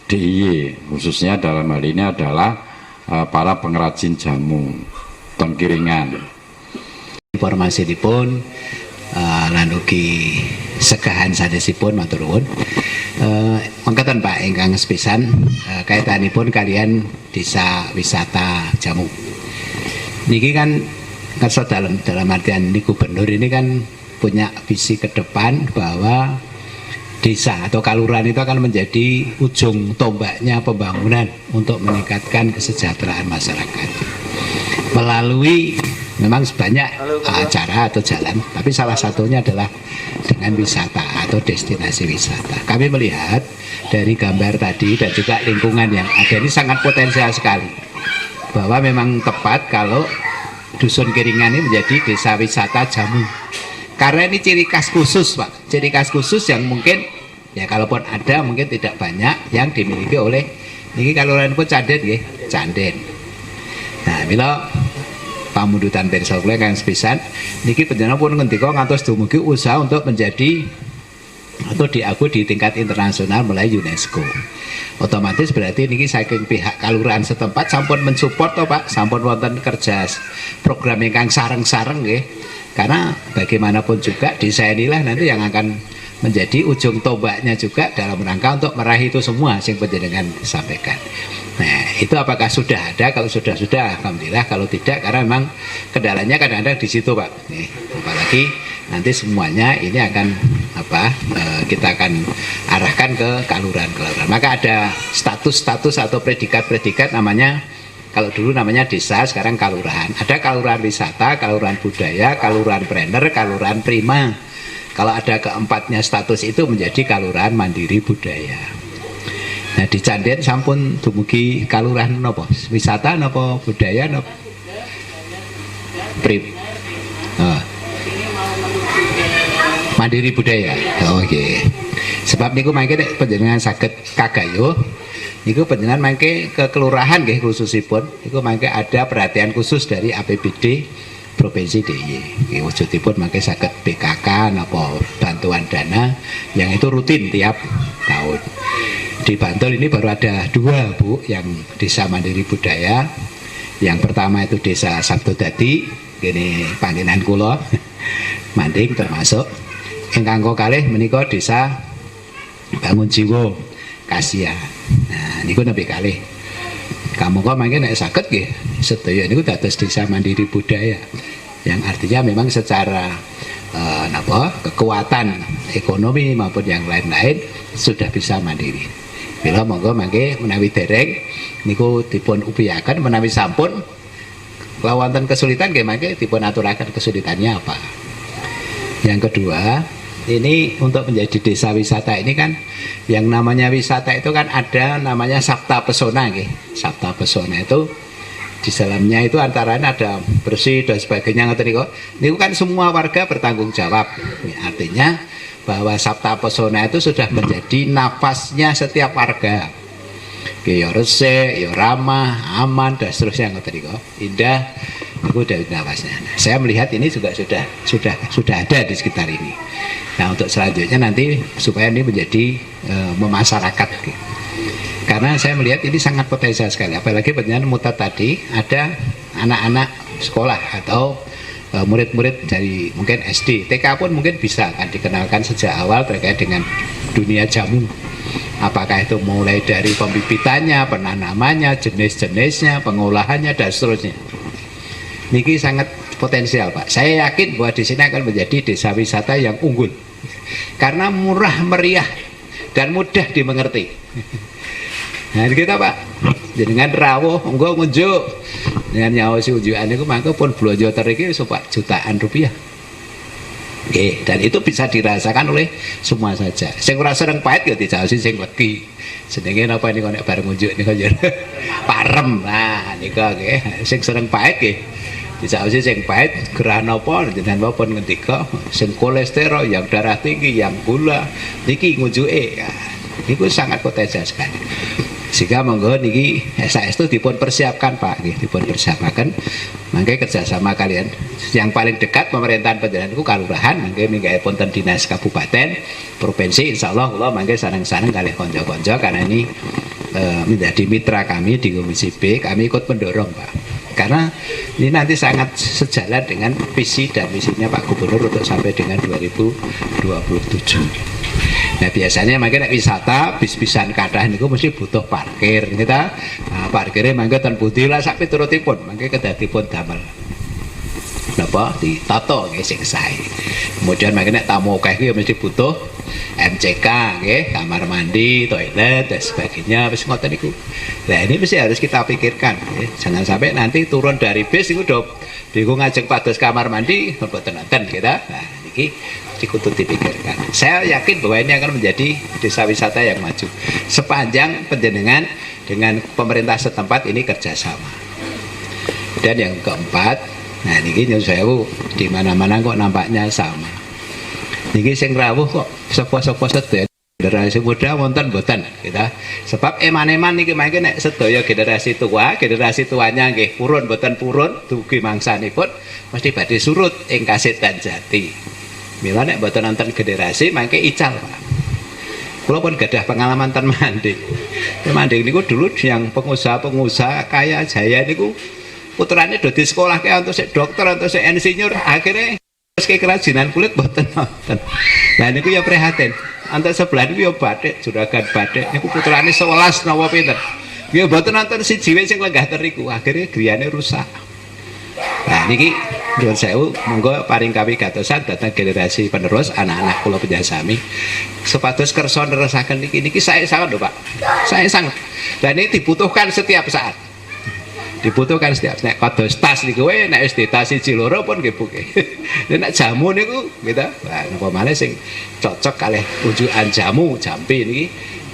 DIY, khususnya dalam hal ini adalah para pengrajin jamu tengkiringan. Informasi dipun lan ugi segahan sanesipun matur nuwun. Mangkaten Pak ingkang sepisan kaitanipun kalian desa wisata jamu. Niki kan kersa dalam artian ini gubernur ini kan punya visi ke depan bahwa desa atau kalurahan itu akan menjadi ujung tombaknya pembangunan untuk meningkatkan kesejahteraan masyarakat melalui memang sebanyak cara atau jalan, tapi salah satunya adalah dengan wisata atau destinasi wisata. Kami melihat dari gambar tadi dan juga lingkungan yang ada ini sangat potensial sekali, bahwa memang tepat kalau Dusun Kiringan ini menjadi desa wisata jamu, karena ini ciri khas khusus Pak, ciri khas khusus yang mungkin ya kalaupun ada mungkin tidak banyak yang dimiliki oleh ini kalurahan pun Canden nggih, Canden. Nah, bila pamundutan pirsa kula kang sepisan niki panjenengan pun ngendika ngantos dumugi usaha untuk menjadi atau diaku di tingkat internasional melalui UNESCO. Otomatis berarti niki saking pihak kalurahan setempat sampun mensupport to Pak, sampun wonten kerja program ingkang sareng-sareng nggih. Karena bagaimanapun juga desa inilah nanti yang akan menjadi ujung tombaknya juga dalam rangka untuk meraih itu semua yang panjenengan sampaikan. Nah, itu apakah sudah ada? Kalau sudah, alhamdulillah. Kalau tidak, karena memang kendalanya kadang-kadang di situ, Pak. Nih, apalagi nanti semuanya ini akan kita akan arahkan ke kalurahan-kalurahan. Maka ada status-status atau predikat-predikat namanya, kalau dulu namanya desa, sekarang kalurahan. Ada kalurahan wisata, kalurahan budaya, kalurahan planner, kalurahan prima. Kalau ada keempatnya status itu menjadi kalurahan mandiri budaya. Nah, di Canden sampun dumugi kalurahan napa? Wisata napa budaya napa? Mandiri budaya. Oh, okay. Sebab niku mangke nek panjenengan saged kagayuh niku panjenengan mangke ke kelurahan nggih khususipun niku mangke ada perhatian khusus dari APBD Provinsi DIY. Wujudipun mangke saged BKK napa bantuan dana yang itu rutin tiap tahun. Di Bantul ini baru ada 2 Bu yang desa mandiri budaya. Yang pertama itu desa Sabtodadi, ini panggilan kula Manding termasuk. Ingkang kalih menika desa Bangun Jiwa Kasia. Nah, niku nembe kalih. Kamu kok mangke nek saged nggih sedaya niku dados desa mandiri budaya. Yang artinya memang secara kekuatan ekonomi maupun yang lain-lain sudah bisa mandiri. Bila monggo mangke menawi dereng niku dipun upiaken, menawi sampun lawanten kesulitan nggih mangke dipun aturaken kesulitannya apa. Yang kedua, ini untuk menjadi desa wisata ini kan yang namanya wisata itu kan ada namanya Sabta Pesona nggih. Sabta Pesona itu di dalamnya itu antara ada bersih dan sebagainya ngoten niku. Niku kan semua warga bertanggung jawab. Artinya bahwa Sabta Pesona itu sudah menjadi nafasnya setiap warga. Ya resik, ya ramah, aman dan seterusnya ngoten niku. Indah. itu dari nawasnya. Nah, saya melihat ini juga sudah ada di sekitar ini. Nah, untuk selanjutnya nanti supaya ini menjadi memasyarakat. Karena saya melihat ini sangat potensial sekali. Apalagi penjenengan mutat tadi ada anak-anak sekolah atau murid-murid dari mungkin SD, TK pun mungkin bisa kan dikenalkan sejak awal terkait dengan dunia jamu. Apakah itu mulai dari pembibitannya, penanamannya, jenis-jenisnya, pengolahannya dan seterusnya. Niki sangat potensial, Pak. Saya yakin bahwa di sini akan menjadi desa wisata yang unggul. Karena murah meriah dan mudah dimengerti. Nah, kita Pak, dengan rawuh engko ngunjuk dengan nyawa si unjukan niku mangke pun blonjo teriki Pak jutaan rupiah. Oke, dan itu bisa dirasakan oleh semua saja. Sing ora seneng pahit ya dijaosi sing wedi. Jenenge napa niku nek bareng ngunjuk niku ya parem. Nah, niku nggih sing seneng pahit nggih dijaosi sing pahit gerah napa jenengan pun ngendika sing kolesterol, yang darah tinggi, yang gula niki ngunjuke. Nah, niku sangat potensial sekali. Sehingga monggo niki SAS itu dipun persiapkan Pak, dipun persiapkan. Mangke kerjasama kalian yang paling dekat pemerintahan panjenengan niku kalurahan, mangke minggae ponten dinas kabupaten, provinsi, insyaallah kula mangke sareng-sareng kalih kanca-kanca karena ini menjadi mitra kami di Komisi B, kami ikut mendorong Pak. Karena ini nanti sangat sejalan dengan visi dan misinya Pak Gubernur untuk sampai dengan 2027. Nah biasanya makin wisata bis-bisan kathah niku mesti butuh parkir kita. Nah, parkirnya mangke ten pundi lah sak piturutipun mangke kedadipun damel napa ditata nggih sing sae. Kemudian mangke nek tamu akeh iki mesti butuh MCK nggih, kamar mandi, toilet dan sebagainya wis ngoten niku. Nah ini mesti harus kita pikirkan nggih. Jangan sampai nanti turun dari bis niku do bingung ngajeng pados kamar mandi mboten nonton kita. Nah niki kudu dipikirkan. Saya yakin bahwa ini akan menjadi desa wisata yang maju sepanjang penjenengan dengan pemerintah setempat ini kerjasama. Dan yang keempat, nah niki nyuwun sewu di mana-mana kok nampaknya sama. Niki sing rawuh kok sapa-sapa sedaya generasi muda wonten mboten kita. Sebab eman-eman niki mangke nek sedaya generasi tuanya nggih purun mboten purun dugi mangsanipun mesti badhe surut ing kasetan jati. Mila nek mboten nonton generasi mangke ical Pak. Kula pun gadah pengalaman ten Manding. Manding niku dulu yang pengusaha-pengusaha kaya jaya niku putrane do di sekolah kayak untuk sik dokter atau sik insinyur akhirnya terus ke kerajinan kulit mboten nonton. Lah niku ya prihatin. Antar sebelah niku ya batik, juragan batik niku putrane 11 napa pinten. Ya mboten nonton siji wae sing lenggah teriku akhirnya griyane rusak. Nah niki nyuwun sewu monggo paring kami gatosan dhateng generasi penerus anak-anak kula penjasami supados kersa nerusaken niki saya sangat lho Pak. Saya sangat. Dan ini dibutuhkan setiap saat. Dibutuhkan setiap nek kados tas niku wae nek wis tas siji loro pun nggih buke. Nek jamu niku gitu. Nah napa malih sing cocok kalih unjukan jamu jampi niki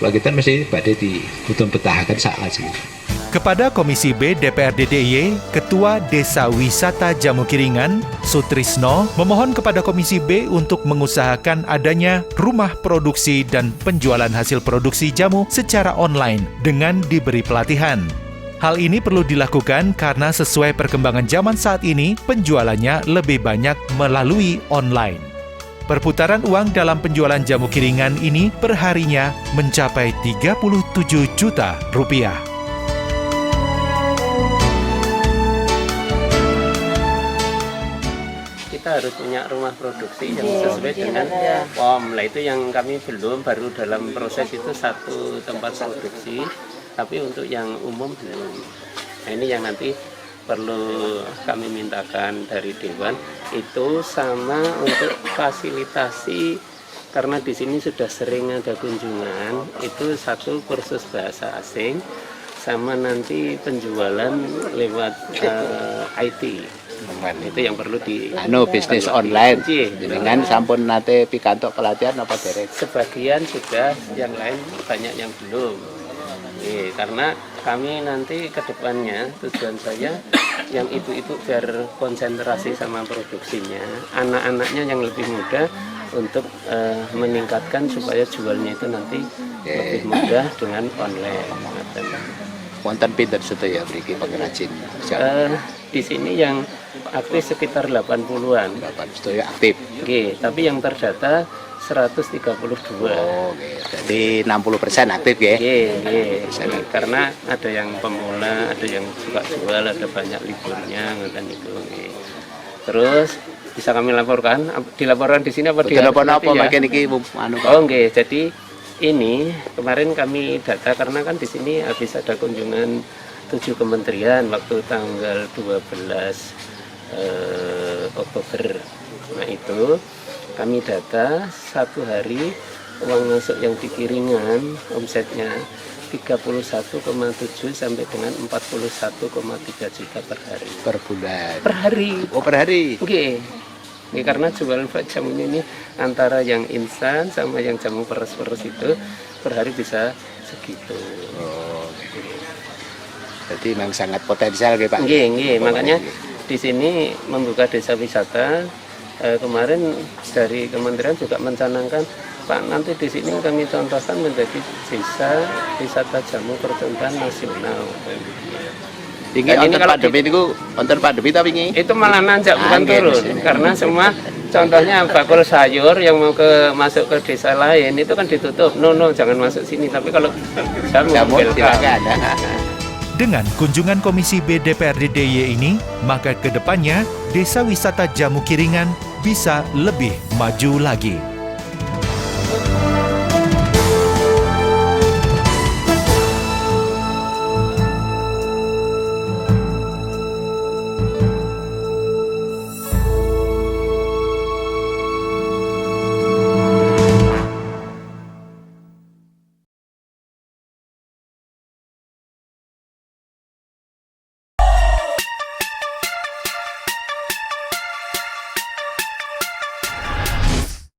kula kita mesti badhe dibutuh betahaken sak lajengipun. Kepada Komisi B DPRD DIY, Ketua Desa Wisata Jamu Kiringan, Sutrisno, memohon kepada Komisi B untuk mengusahakan adanya rumah produksi dan penjualan hasil produksi jamu secara online dengan diberi pelatihan. Hal ini perlu dilakukan karena sesuai perkembangan zaman saat ini, penjualannya lebih banyak melalui online. Perputaran uang dalam penjualan jamu kiringan ini perharinya mencapai 37 juta rupiah. Kita harus punya rumah produksi yang sesuai dengan POM. Nah itu yang kami belum, baru dalam proses itu satu tempat produksi, tapi untuk yang umum belum. Nah ini yang nanti perlu kami mintakan dari Dewan itu sama untuk fasilitasi, karena di sini sudah sering ada kunjungan, itu satu kursus bahasa asing sama nanti penjualan lewat IT. Itu yang perlu di bisnis online dengan sampun nate pikantuk pelatihan apa derek? Sebagian sudah, yang lain banyak yang belum. Karena kami nanti ke depannya tujuan saya yang itu biar konsentrasi sama produksinya, anak-anaknya yang lebih muda untuk meningkatkan supaya jualnya itu nanti lebih mudah dengan online. wonten pinten sedaya mriki pengrajin. Di sini yang aktif sekitar 80-an. 8 sedaya aktif. Oke, tapi yang terdata 132. Oh, jadi 60% aktif ya? Iya. Karena ada yang pemula, ada yang suka jual, ada banyak liburnya, ngoten itu. Terus bisa kami laporkan, dilaporkan di sini apa di apa makin iki anu. Oh, nggih. Jadi ini kemarin kami data karena kan di sini habis ada kunjungan 7 kementerian waktu tanggal 12 Oktober. Nah itu kami data satu hari uang masuk yang dikiringan omsetnya 31,7 sampai dengan 41,3 juta per hari. Per bulan. Per hari. Oh, per hari. Oke. Ini karena jualan jamu ini antara yang instan sama yang jamu peres-peres itu per hari bisa segitu. Oh. Jadi memang sangat potensial ya Pak. Nggih, makanya di sini membuka desa wisata. Kemarin dari kementerian juga mencanangkan Pak, nanti di sini kami contohkan menjadi desa wisata jamu percontohan nasional. Tinggi wonten pandemi niku wonten pandemi tapi ini itu malah nanjak bukan turun karena semua contohnya bakul sayur yang mau masuk ke desa lain itu kan ditutup. No, jangan masuk sini. Tapi kalau jamu silakan. Dengan kunjungan Komisi B DPRD DIY ini, maka kedepannya Desa Wisata Jamu Kiringan bisa lebih maju lagi.